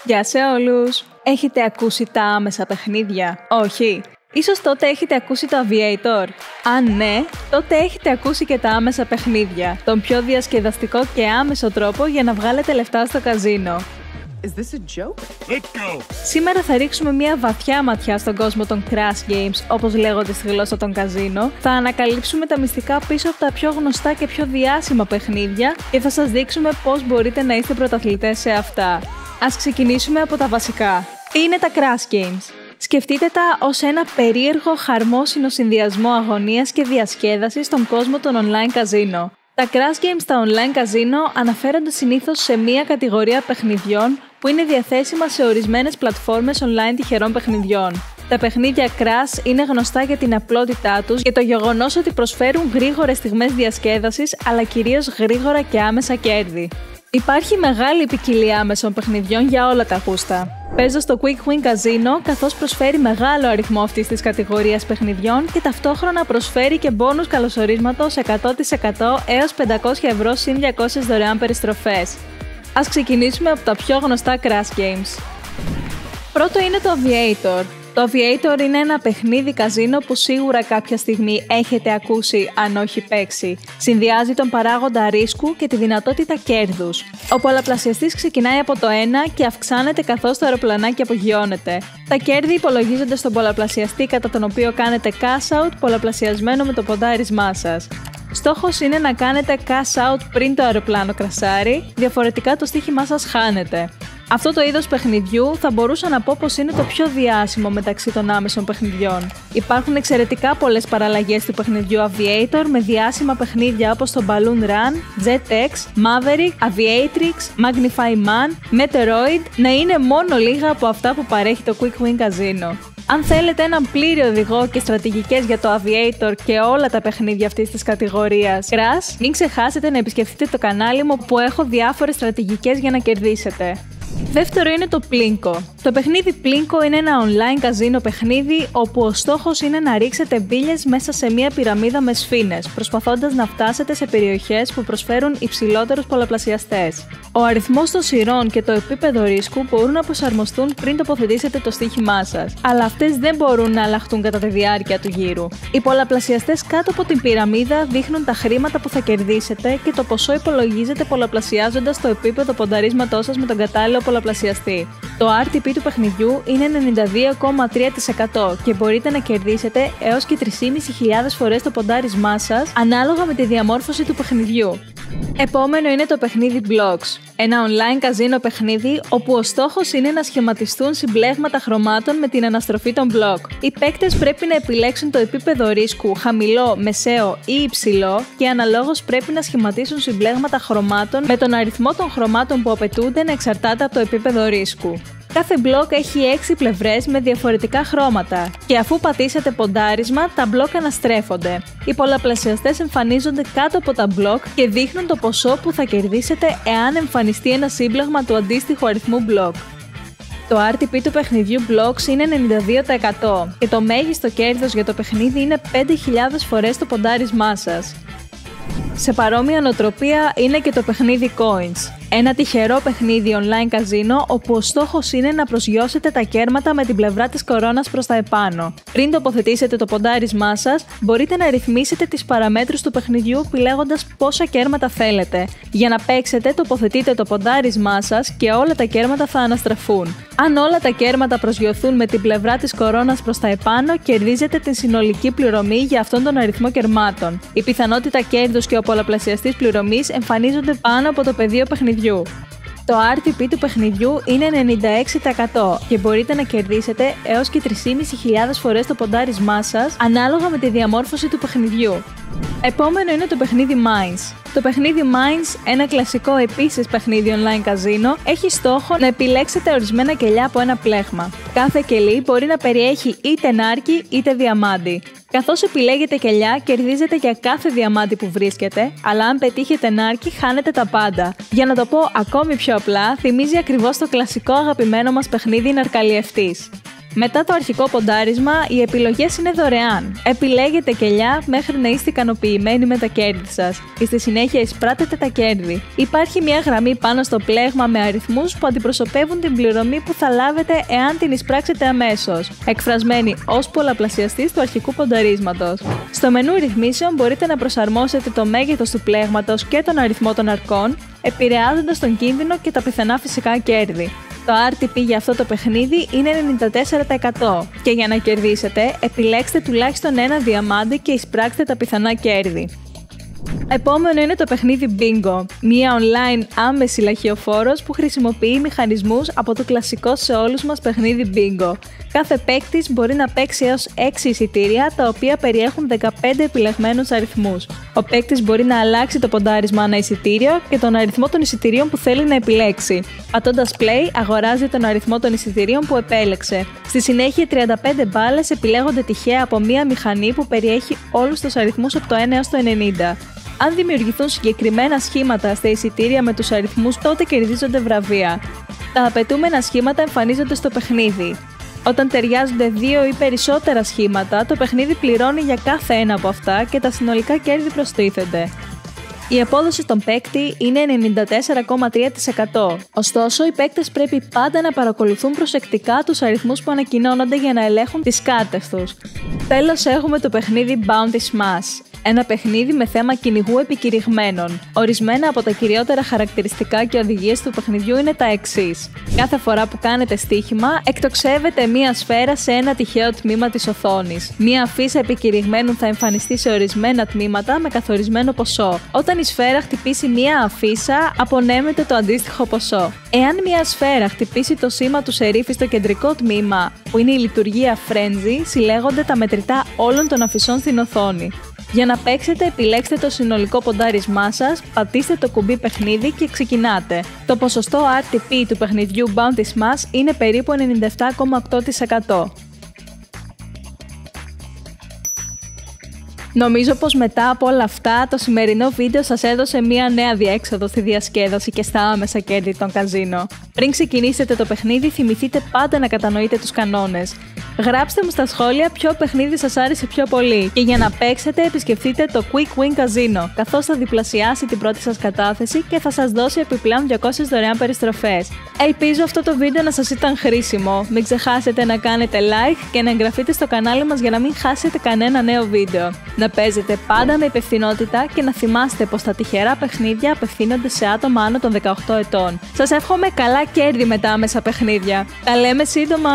Γεια σε όλους! Έχετε ακούσει τα άμεσα παιχνίδια? Όχι? Ίσως τότε έχετε ακούσει το Aviator? Αν ναι, τότε έχετε ακούσει και τα άμεσα παιχνίδια, τον πιο διασκεδαστικό και άμεσο τρόπο για να βγάλετε λεφτά στο καζίνο. Is this a joke? Let's go! Σήμερα θα ρίξουμε μια βαθιά ματιά στον κόσμο των Crash Games, όπως λέγονται στη γλώσσα των καζίνο, θα ανακαλύψουμε τα μυστικά πίσω από τα πιο γνωστά και πιο διάσημα παιχνίδια και θα σας δείξουμε πώς μπορείτε να είστε πρωταθλητές σε αυτά. Ας ξεκινήσουμε από τα βασικά. Τι είναι τα Crash Games? Σκεφτείτε τα ως ένα περίεργο χαρμόσυνο συνδυασμό αγωνίας και διασκέδασης στον κόσμο των online καζίνο. Τα Crash Games στα online καζίνο αναφέρονται συνήθως σε μία κατηγορία παιχνιδιών που είναι διαθέσιμα σε ορισμένες πλατφόρμες online τυχερών παιχνιδιών. Τα παιχνίδια Crash είναι γνωστά για την απλότητά τους και το γεγονός ότι προσφέρουν γρήγορες στιγμές διασκέδασης, αλλά κυρίως γρήγορα και άμεσα κέρδη. Υπάρχει μεγάλη ποικιλία άμεσων παιχνιδιών για όλα τα γούστα. Παίζω στο Quick Win Casino, καθώς προσφέρει μεγάλο αριθμό αυτής της κατηγορίας παιχνιδιών και ταυτόχρονα προσφέρει και μπόνους καλωσορίσματος 100% έως 500 ευρώ συν 200 δωρεάν περιστροφές. Ας ξεκινήσουμε από τα πιο γνωστά Crash Games. Πρώτο είναι το Aviator. Το Aviator είναι ένα παιχνίδι καζίνο που σίγουρα κάποια στιγμή έχετε ακούσει, αν όχι παίξει. Συνδυάζει τον παράγοντα ρίσκου και τη δυνατότητα κέρδους. Ο πολλαπλασιαστής ξεκινάει από το 1 και αυξάνεται καθώς το αεροπλανάκι απογειώνεται. Τα κέρδη υπολογίζονται στον πολλαπλασιαστή κατά τον οποίο κάνετε cash out πολλαπλασιασμένο με το ποντάρισμά σας. Στόχος είναι να κάνετε cash out πριν το αεροπλάνο κρασάρει, διαφορετικά το στοίχημά σας χάνεται. Αυτό το είδος παιχνιδιού θα μπορούσα να πω πως είναι το πιο διάσημο μεταξύ των άμεσων παιχνιδιών. Υπάρχουν εξαιρετικά πολλές παραλλαγές του παιχνιδιού Aviator με διάσημα παιχνίδια όπως το Balloon Run, Jet X, Maverick, Aviatrix, Magnify Man, Meteoroid, να είναι μόνο λίγα από αυτά που παρέχει το Quick Win Casino. Αν θέλετε έναν πλήρη οδηγό και στρατηγικές για το Aviator και όλα τα παιχνίδια αυτής της κατηγορίας Crash, μην ξεχάσετε να επισκεφτείτε το κανάλι μου που έχω διάφορες στρατηγικές για να κερδίσετε. Δεύτερο είναι το Plinko. Το παιχνίδι Plinko είναι ένα online καζίνο παιχνίδι όπου ο στόχος είναι να ρίξετε μπίλιες μέσα σε μια πυραμίδα με σφήνες, προσπαθώντας να φτάσετε σε περιοχές που προσφέρουν υψηλότερους πολλαπλασιαστές. Ο αριθμός των σειρών και το επίπεδο ρίσκου μπορούν να προσαρμοστούν πριν τοποθετήσετε το στοίχημά σας, αλλά αυτές δεν μπορούν να αλλάχτουν κατά τη διάρκεια του γύρου. Οι πολλαπλασιαστές κάτω από την πυραμίδα δείχνουν τα χρήματα που θα κερδίσετε και το ποσό υπολογίζεται πολλαπλασιάζοντας το επίπεδο πονταρίσματός σας με τον κατάλληλο πολλαπλασιαστή. Το RTP του παιχνιδιού είναι 92,3% και μπορείτε να κερδίσετε έως και 3.500 φορές το ποντάρισμά σας ανάλογα με τη διαμόρφωση του παιχνιδιού. Επόμενο είναι το παιχνίδι Blocks. Ένα online καζίνο παιχνίδι όπου ο στόχος είναι να σχηματιστούν συμπλέγματα χρωμάτων με την αναστροφή των μπλοκ. Οι παίκτες πρέπει να επιλέξουν το επίπεδο ρίσκου χαμηλό, μεσαίο ή υψηλό και αναλόγως πρέπει να σχηματίσουν συμπλέγματα χρωμάτων με τον αριθμό των χρωμάτων που απαιτούνται να εξαρτάται από το επίπεδο ρίσκου. Κάθε μπλοκ έχει 6 πλευρές με διαφορετικά χρώματα και αφού πατήσετε ποντάρισμα, τα μπλοκ αναστρέφονται. Οι πολλαπλασιαστές εμφανίζονται κάτω από τα μπλοκ και δείχνουν το ποσό που θα κερδίσετε εάν εμφανιστεί ένα σύμπλεγμα του αντίστοιχου αριθμού μπλοκ. Το RTP του παιχνιδιού Blocks είναι 92% και το μέγιστο κέρδος για το παιχνίδι είναι 5.000 φορές το ποντάρισμά σας. Σε παρόμοια νοοτροπία είναι και το παιχνίδι Coins. Ένα τυχερό παιχνίδι online καζίνο όπου ο στόχος είναι να προσγειώσετε τα κέρματα με την πλευρά της κορώνας προς τα επάνω. Πριν τοποθετήσετε το ποντάρισμά σας, μπορείτε να ρυθμίσετε τις παραμέτρους του παιχνιδιού επιλέγοντας πόσα κέρματα θέλετε. Για να παίξετε, τοποθετείτε το ποντάρισμά σας και όλα τα κέρματα θα αναστραφούν. Αν όλα τα κέρματα προσγειωθούν με την πλευρά της κορώνας προς τα επάνω, κερδίζετε την συνολική πληρωμή για αυτόν τον αριθμό κερμάτων. Η πιθανότητα κέρδους και ο πολλαπλασιαστής πληρωμής εμφανίζονται πάνω από το πεδίο παιχνιδιού. Το RTP του παιχνιδιού είναι 96% και μπορείτε να κερδίσετε έως και 3.500 φορές το ποντάρισμά σας ανάλογα με τη διαμόρφωση του παιχνιδιού. Επόμενο είναι το παιχνίδι Mines. Το παιχνίδι Mines, ένα κλασικό επίσης παιχνίδι online καζίνο, έχει στόχο να επιλέξετε ορισμένα κελιά από ένα πλέγμα. Κάθε κελί μπορεί να περιέχει είτε νάρκη είτε διαμάντι. Καθώς επιλέγετε κελιά, κερδίζετε για κάθε διαμάντι που βρίσκετε, αλλά αν πετύχετε νάρκη, χάνετε τα πάντα. Για να το πω ακόμη πιο απλά, θυμίζει ακριβώς το κλασικό αγαπημένο μας παιχνίδι ναρκαλιευτής. Μετά το αρχικό ποντάρισμα, οι επιλογές είναι δωρεάν. Επιλέγετε κελιά μέχρι να είστε ικανοποιημένοι με τα κέρδη σας και στη συνέχεια εισπράτετε τα κέρδη. Υπάρχει μια γραμμή πάνω στο πλέγμα με αριθμούς που αντιπροσωπεύουν την πληρωμή που θα λάβετε εάν την εισπράξετε αμέσως, εκφρασμένη ως πολλαπλασιαστής του αρχικού πονταρίσματος. Στο μενού ρυθμίσεων μπορείτε να προσαρμόσετε το μέγεθος του πλέγματος και τον αριθμό των αρκών, επηρεάζοντας τον κίνδυνο και τα πιθανά φυσικά κέρδη. Το RTP για αυτό το παιχνίδι είναι 94% και για να κερδίσετε, επιλέξτε τουλάχιστον ένα διαμάντι και εισπράξτε τα πιθανά κέρδη. Επόμενο είναι το παιχνίδι Bingo, μια online άμεση λαχιοφόρος που χρησιμοποιεί μηχανισμούς από το κλασικό σε όλους μας παιχνίδι Bingo. Κάθε παίκτης μπορεί να παίξει έως 6 εισιτήρια, τα οποία περιέχουν 15 επιλεγμένους αριθμούς. Ο παίκτης μπορεί να αλλάξει το ποντάρισμα ανά εισιτήριο και τον αριθμό των εισιτηρίων που θέλει να επιλέξει. Πατώντας play, αγοράζει τον αριθμό των εισιτηρίων που επέλεξε. Στη συνέχεια, 35 μπάλες επιλέγονται τυχαία από μία μηχανή που περιέχει όλους τους αριθμούς από το 1 έως το 90. Αν δημιουργηθούν συγκεκριμένα σχήματα στα εισιτήρια με τους αριθμούς, τότε κερδίζονται βραβεία. Τα απαιτούμενα σχήματα εμφανίζονται στο παιχνίδι. Όταν ταιριάζονται 2 ή περισσότερα σχήματα, το παιχνίδι πληρώνει για κάθε ένα από αυτά και τα συνολικά κέρδη προστίθενται. Η απόδοση στον παίκτη είναι 94,3%. Ωστόσο, οι παίκτες πρέπει πάντα να παρακολουθούν προσεκτικά τους αριθμούς που ανακοινώνονται για να ελέγχουν τις κάρτες τους. Τέλος, έχουμε το παιχνίδι Bounty Smash. Ένα παιχνίδι με θέμα κυνηγού επικηρυγμένων. Ορισμένα από τα κυριότερα χαρακτηριστικά και οδηγίες του παιχνιδιού είναι τα εξής. Κάθε φορά που κάνετε στοίχημα, εκτοξεύετε μία σφαίρα σε ένα τυχαίο τμήμα της οθόνης. Μία αφίσα επικηρυγμένων θα εμφανιστεί σε ορισμένα τμήματα με καθορισμένο ποσό. Όταν η σφαίρα χτυπήσει μία αφίσα, απονέμεται το αντίστοιχο ποσό. Εάν μία σφαίρα χτυπήσει το σήμα του σερίφη στο κεντρικό τμήμα, που είναι η λειτουργία Frenzy, συλλέγονται τα μετρητά όλων των αφισών στην οθόνη. Για να παίξετε, επιλέξτε το συνολικό ποντάρισμά σας, πατήστε το κουμπί παιχνίδι και ξεκινάτε. Το ποσοστό RTP του παιχνιδιού Bounty Smash είναι περίπου 97,8%. Νομίζω πως μετά από όλα αυτά, το σημερινό βίντεο σας έδωσε μία νέα διέξοδο στη διασκέδαση και στα άμεσα κέρδη των καζίνο. Πριν ξεκινήσετε το παιχνίδι, θυμηθείτε πάντα να κατανοείτε τους κανόνες. Γράψτε μου στα σχόλια ποιο παιχνίδι σας άρεσε πιο πολύ και για να παίξετε επισκεφτείτε το Quick Win Casino, καθώς θα διπλασιάσει την πρώτη σας κατάθεση και θα σας δώσει επιπλέον 200 δωρεάν περιστροφές. Ελπίζω αυτό το βίντεο να σας ήταν χρήσιμο. Μην ξεχάσετε να κάνετε like και να εγγραφείτε στο κανάλι μας για να μην χάσετε κανένα νέο βίντεο. Να παίζετε πάντα με υπευθυνότητα και να θυμάστε πως τα τυχερά παιχνίδια απευθύνονται σε άτομα άνω των 18 ετών. Σας εύχομαι καλά κέρδη με τα άμεσα παιχνίδια. Τα λέμε σύντομα!